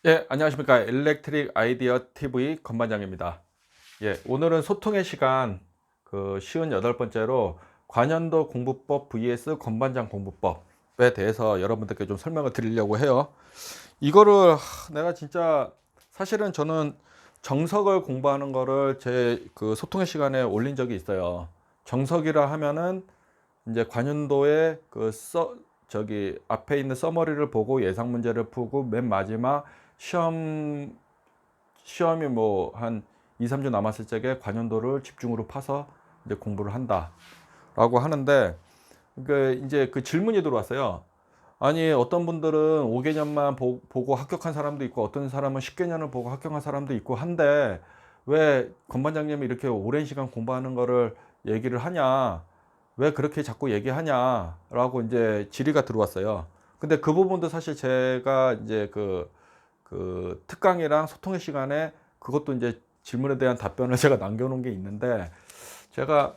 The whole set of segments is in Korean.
예, 안녕하십니까. 일렉트릭 아이디어 TV 건반장입니다. 예, 오늘은 소통의 시간 쉬운 8번째로 관연도 공부법 vs 건반장 공부법에 대해서 여러분들께 좀 설명을 드리려고 해요. 이거를 내가 진짜 사실은 저는 정석을 공부하는 거를 제 소통의 시간에 올린 적이 있어요. 정석이라 하면은 이제 관연도의 저기 앞에 있는 서머리를 보고 예상 문제를 풀고 맨 마지막 시험이 뭐 한 2, 3주 남았을 적에 관연도를 집중으로 파서 이제 공부를 한다라고 하는데, 이제 그 질문이 들어왔어요. 아니, 어떤 분들은 5개년만 보고 합격한 사람도 있고 어떤 사람은 10개년을 보고 합격한 사람도 있고 한데 왜 건반장님이 이렇게 오랜 시간 공부하는 거를 얘기를 하냐, 왜 그렇게 자꾸 얘기하냐라고 이제 질의가 들어왔어요. 근데 그 부분도 사실 제가 이제 특강이랑 소통의 시간에 그것도 이제 질문에 대한 답변을 제가 남겨놓은 게 있는데, 제가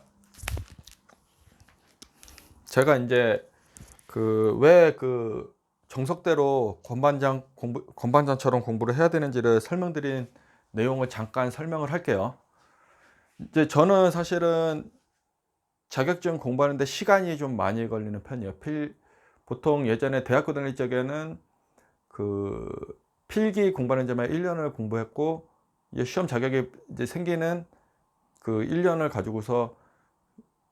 이제 왜 정석대로 건반장처럼 공부를 해야 되는지를 설명드린 내용을 잠깐 설명을 할게요. 이제 저는 사실은 자격증 공부하는데 시간이 좀 많이 걸리는 편이에요. 보통 예전에 대학교 다닐 적에는 그 필기 공부하는 데만 1년을 공부했고, 이제 시험 자격이 이제 생기는 1년을 가지고서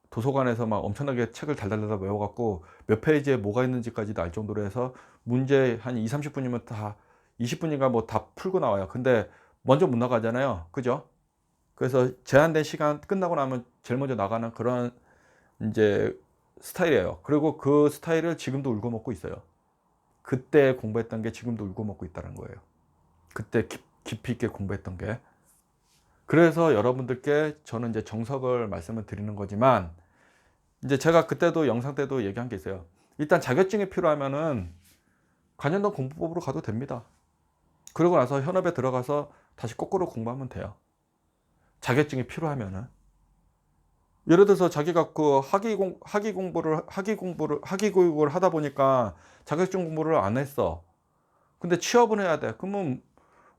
도서관에서 막 엄청나게 책을 달달달달 외워갖고 몇 페이지에 뭐가 있는지까지도 알 정도로 해서 문제 한 2, 30분이면 다 20분인가 뭐 다 풀고 나와요. 근데 먼저 못 나가잖아요. 그죠? 그래서 제한된 시간 끝나고 나면 제일 먼저 나가는 그런 이제 스타일이에요. 그리고 그 스타일을 지금도 울고 먹고 있어요. 그때 공부했던 게 지금도 울고 먹고 있다는 거예요. 그때 깊이 있게 공부했던 게. 그래서 여러분들께 저는 이제 정석을 말씀을 드리는 거지만, 이제 제가 그때도 영상 때도 얘기한 게 있어요. 일단 자격증이 필요하면은 관련된 공부법으로 가도 됩니다. 그러고 나서 현업에 들어가서 다시 거꾸로 공부하면 돼요. 자격증이 필요하면은. 예를 들어서 자기가 학위 교육을 하다 보니까 자격증 공부를 안 했어. 근데 취업은 해야 돼. 그러면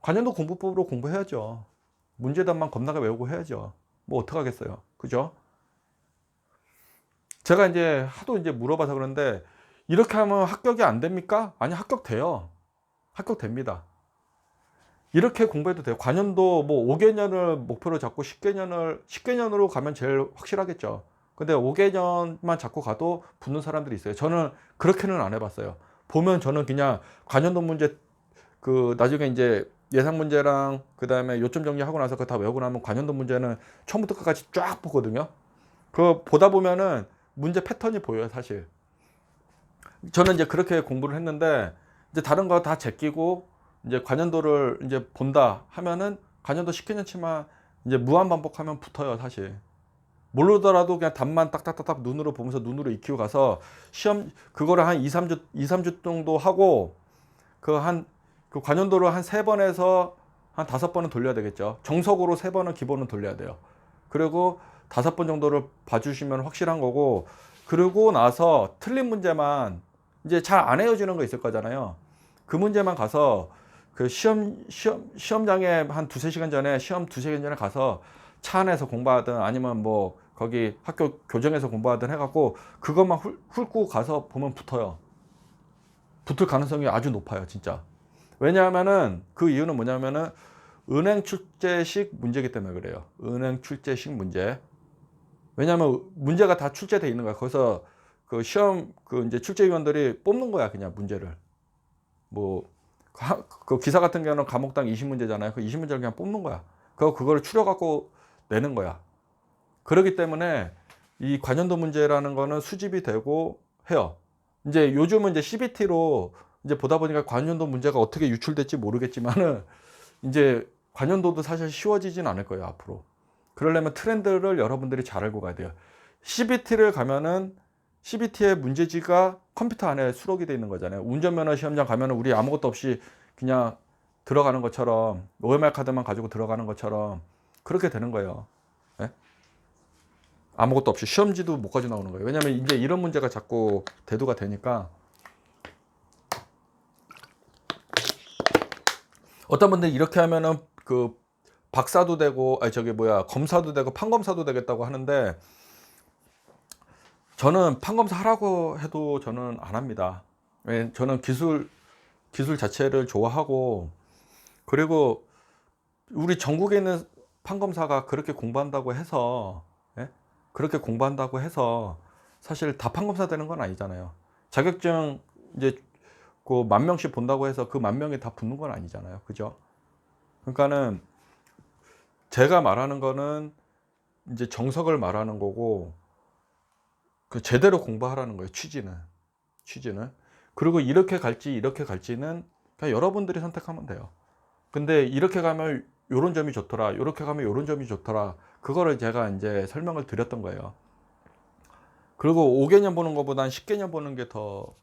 관련도 공부법으로 공부해야죠. 문제단만 겁나게 외우고 해야죠. 뭐 어떡하겠어요. 그죠? 제가 이제 하도 이제 물어봐서 그런데, 이렇게 하면 합격이 안 됩니까? 아니, 합격돼요. 합격됩니다. 이렇게 공부해도 돼요. 관연도 뭐 5개년을 목표로 잡고 10개년으로 가면 제일 확실하겠죠. 근데 5개년만 잡고 가도 붙는 사람들이 있어요. 저는 그렇게는 안 해봤어요. 보면 저는 그냥 관연도 문제 나중에 이제 예상 문제랑 그 다음에 요점 정리하고 나서 그거 다 외우고 나면 관연도 문제는 처음부터 끝까지 쫙 보거든요. 그거 보다 보면은 문제 패턴이 보여요, 사실. 저는 이제 그렇게 공부를 했는데, 이제 다른 거 다 제끼고 이제 관연도를 이제 본다 하면은 관연도 10개년치만 이제 무한 반복하면 붙어요, 사실. 모르더라도 그냥 답만 딱딱딱딱 눈으로 보면서 눈으로 익히고 가서 시험 그거를 한 2, 3주 정도 하고 그 관연도를 한 3번에서 한 5번은 돌려야 되겠죠. 정석으로 3번은 기본은 돌려야 돼요. 그리고 5번 정도를 봐주시면 확실한 거고, 그러고 나서 틀린 문제만 이제 잘 안 헤어지는 거 있을 거잖아요. 그 문제만 가서 시험장에 한 두세 시간 전에 시험 두세 시간 전에 가서 차 안에서 공부하든 아니면 뭐 거기 학교 교정에서 공부하든 해갖고 그것만 훑고 가서 보면 붙어요. 붙을 가능성이 아주 높아요, 진짜. 왜냐하면은 그 이유는 뭐냐면은 은행 출제식 문제이기 때문에 그래요. 은행 출제식 문제. 왜냐하면 문제가 다 출제돼 있는 거야. 거기서 그 시험 이제 출제위원들이 뽑는 거야, 그냥 문제를. 뭐 그 기사 같은 경우는 과목당 20문제잖아요. 그 20문제를 그냥 뽑는 거야. 그거를 추려 갖고 내는 거야. 그렇기 때문에 이 관연도 문제라는 거는 수집이 되고 해요. 이제 요즘은 이제 CBT로 이제 보다 보니까 관연도 문제가 어떻게 유출될지 모르겠지만은 이제 관연도도 사실 쉬워지진 않을 거예요, 앞으로. 그러려면 트렌드를 여러분들이 잘 알고 가야 돼요. CBT를 가면은 CBT의 문제지가 컴퓨터 안에 수록이 되어 있는 거잖아요. 운전면허 시험장 가면은 우리 아무것도 없이 그냥 들어가는 것처럼, OMR 카드만 가지고 들어가는 것처럼 그렇게 되는 거예요. 네? 아무것도 없이 시험지도 못 가지고 나오는 거예요. 왜냐면 이제 이런 문제가 자꾸 대두가 되니까. 어떤 분들 이렇게 하면은 그 박사도 되고, 아니 저기 뭐야, 검사도 되고 판검사도 되겠다고 하는데, 저는 판검사 하라고 해도 저는 안 합니다. 왜? 저는 기술 자체를 좋아하고, 그리고 우리 전국에 있는 판검사가 그렇게 공부한다고 해서, 예? 그렇게 공부한다고 해서 사실 다 판검사 되는 건 아니잖아요. 자격증 이제 그 10,000명씩 본다고 해서 그 10,000명이 다 붙는 건 아니잖아요. 그죠? 그러니까는 제가 말하는 거는 이제 정석을 말하는 거고, 그 제대로 공부하라는 거예요. 취지는. 그리고 이렇게 갈지 이렇게 갈지는 그냥 여러분들이 선택하면 돼요. 근데 이렇게 가면 요런 점이 좋더라, 요렇게 가면 요런 점이 좋더라, 그거를 제가 이제 설명을 드렸던 거예요. 그리고 5개년 보는 것보단 10개년 보는 게 더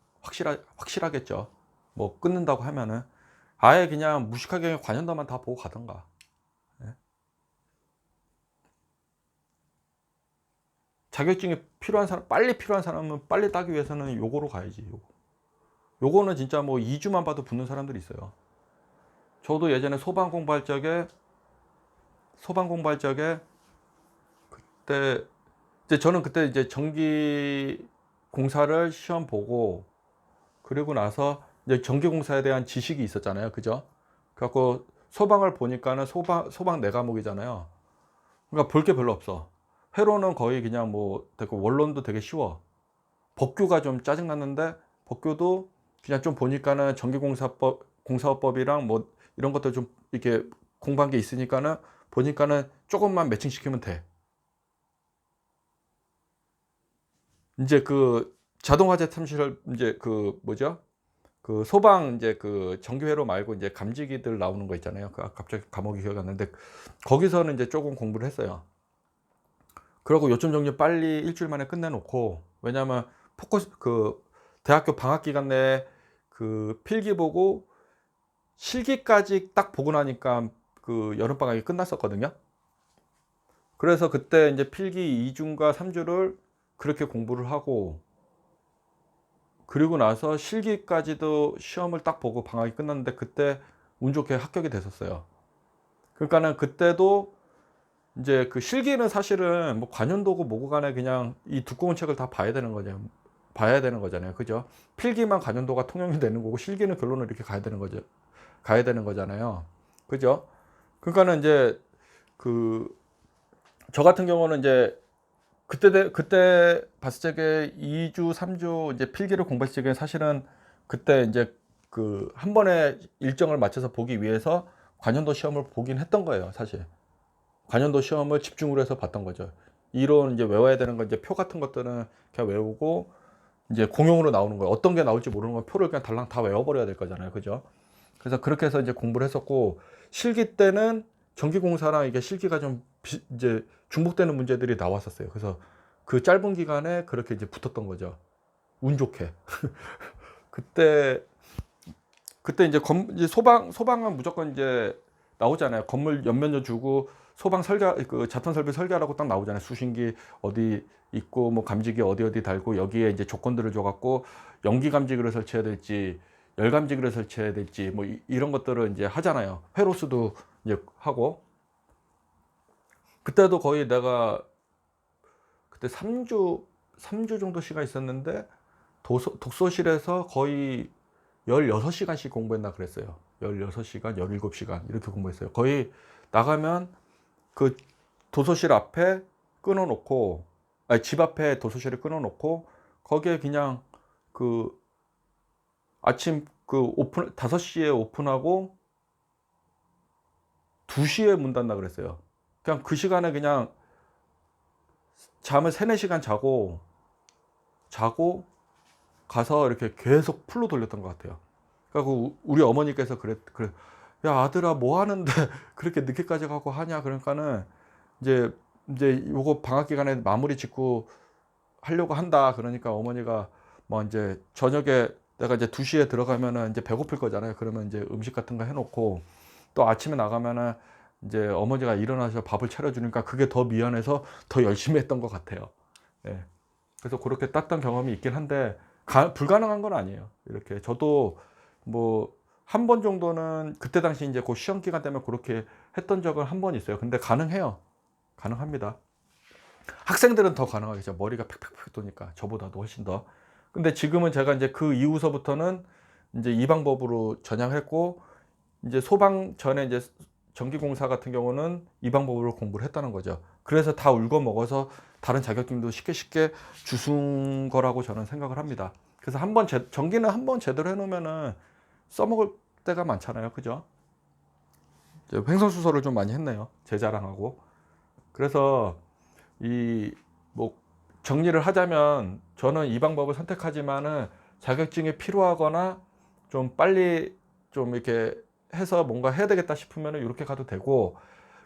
확실하겠죠. 뭐 끊는다고 하면은 아예 그냥 무식하게 관연도만 다 보고 가던가. 예? 자격증이 필요한 사람, 빨리 필요한 사람은 빨리 따기 위해서는 요거로 가야지. 요거는 진짜 뭐 2주만 봐도 붙는 사람들이 있어요. 저도 예전에 소방 공부할 적에 그때 이제 저는 그때 이제 전기 공사를 시험 보고, 그리고 나서 이제 전기 공사에 대한 지식이 있었잖아요. 그죠? 그래갖고 소방을 보니까는 소방 네 과목이잖아요. 그러니까 볼 게 별로 없어. 회로는 거의 그냥 뭐 되게, 원론도 되게 쉬워. 법규가 좀 짜증 났는데, 법규도 그냥 좀 보니까는 공사법이랑 뭐 이런 것들 좀 이렇게 공부한 게 있으니까는, 보니까는 조금만 매칭시키면 돼. 이제 그 자동화재 탐지를 이제 그 뭐죠? 그 소방 이제 그 전기회로 말고 이제 감지기들 나오는 거 있잖아요. 그 갑자기 과목이 기억이 안 나는데, 거기서는 이제 조금 공부를 했어요. 그러고 요점 정리 빨리 일주일 만에 끝내놓고, 왜냐면 포커스 그 대학교 방학 기간 내에 그 필기 보고 실기까지 딱 보고 나니까 그 여름 방학이 끝났었거든요. 그래서 그때 이제 필기 2주인가 3주를 그렇게 공부를 하고, 그리고 나서 실기까지도 시험을 딱 보고 방학이 끝났는데, 그때 운 좋게 합격이 됐었어요. 그러니까는 그때도 이제 그 실기는 사실은 뭐 관연도고 뭐고 간에 그냥 이 두꺼운 책을 다 봐야 되는 거잖아요. 그죠? 필기만 관연도가 통용이 되는 거고, 실기는 결론을 이렇게 가야 되는 거잖아요. 그죠? 그러니까는 이제 그 저 같은 경우는 이제 그때 봤을 적에 2주, 3주 이제 필기를 공부했을 적에, 사실은 그때 이제 그 한 번에 일정을 맞춰서 보기 위해서 관연도 시험을 보긴 했던 거예요, 사실. 관연도 시험을 집중으로 해서 봤던 거죠. 이론 이제 외워야 되는 거, 이제 표 같은 것들은 그냥 외우고, 이제 공용으로 나오는 거예요. 어떤 게 나올지 모르는 건 표를 그냥 달랑 다 외워버려야 될 거잖아요, 그죠? 그래서 그렇게 해서 이제 공부를 했었고, 실기 때는 전기공사랑 이게 실기가 좀 이제 중복되는 문제들이 나왔었어요. 그래서 그 짧은 기간에 그렇게 이제 붙었던 거죠. 운 좋게. 그때 이제 이제 소방은 무조건 이제 나오잖아요. 건물 연면조 주고 소방 설계, 그 자탄 설비 설계하라고 딱 나오잖아요. 수신기 어디 있고 뭐 감지기 어디 달고, 여기에 이제 조건들을 줘갖고 연기 감지기를 설치해야 될지 열 감지기를 설치해야 될지 뭐 이런 것들을 이제 하잖아요. 회로수도 이제 하고. 그때도 거의 내가 그때 3주 정도 시간 있었는데, 독서실에서 거의 16시간씩 공부했나 그랬어요. 16시간, 17시간 이렇게 공부했어요. 거의 나가면 그 도서실 앞에 끊어놓고, 아니 집 앞에 도서실을 끊어놓고, 거기에 그냥 그 아침 그 오픈 5시에 오픈하고 2시에 문 닫나 그랬어요. 그냥 그 시간에 그냥 잠을 3-4시간 자고 가서 이렇게 계속 풀로 돌렸던 것 같아요. 그리고 우리 어머니께서 그래, 야 아들아 뭐 하는데 그렇게 늦게까지 가고 하냐. 그러니까는 이제 요거 방학 기간에 마무리 짓고 하려고 한다. 그러니까 어머니가 뭐 이제 저녁에 내가 이제 2시에 들어가면은 이제 배고플 거잖아요. 그러면 이제 음식 같은 거 해놓고, 또 아침에 나가면은 이제 어머니가 일어나서 밥을 차려주니까 그게 더 미안해서 더 열심히 했던 것 같아요. 예. 그래서 그렇게 땄던 경험이 있긴 한데, 불가능한 건 아니에요. 이렇게 저도 뭐 한 번 정도는 그때 당시 이제 그 시험 기간 때문에 그렇게 했던 적은 한 번 있어요. 근데 가능해요. 가능합니다. 학생들은 더 가능하겠죠. 머리가 팩팩팩 도니까 저보다도 훨씬 더. 근데 지금은 제가 이제 그 이후서부터는 이제 이 방법으로 전향했고, 이제 소방 전에 이제 전기공사 같은 경우는 이 방법으로 공부를 했다는 거죠. 그래서 다 울고 먹어서 다른 자격증도 쉽게 쉽게 주순 거라고 저는 생각을 합니다. 그래서 한번 전기는 한번 제대로 해놓으면은 써먹을 때가 많잖아요. 그죠? 이제 횡설수설을 좀 많이 했네요. 제 자랑하고. 그래서 이 뭐 정리를 하자면 저는 이 방법을 선택하지만은 자격증이 필요하거나 좀 빨리 좀 이렇게 해서 뭔가 해야 되겠다 싶으면은 이렇게 가도 되고,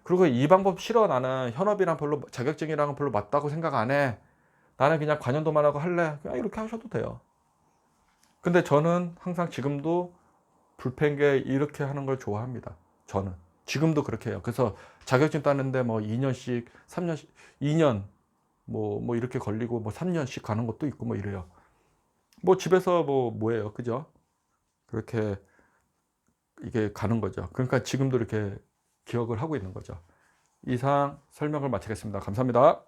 그리고 이 방법 싫어, 나는 현업이랑 별로 자격증이랑은 별로 맞다고 생각 안 해, 나는 그냥 관연도만 하고 할래, 그냥 이렇게 하셔도 돼요. 근데 저는 항상 지금도 불펜게 이렇게 하는 걸 좋아합니다. 저는 지금도 그렇게 해요. 그래서 자격증 따는데 뭐 2년씩 3년씩 2년 뭐 이렇게 걸리고 뭐 3년씩 가는 것도 있고 뭐 이래요. 뭐 집에서 뭐예요, 그죠? 그렇게 이게 가는 거죠. 그러니까 지금도 이렇게 기억을 하고 있는 거죠. 이상 설명을 마치겠습니다. 감사합니다.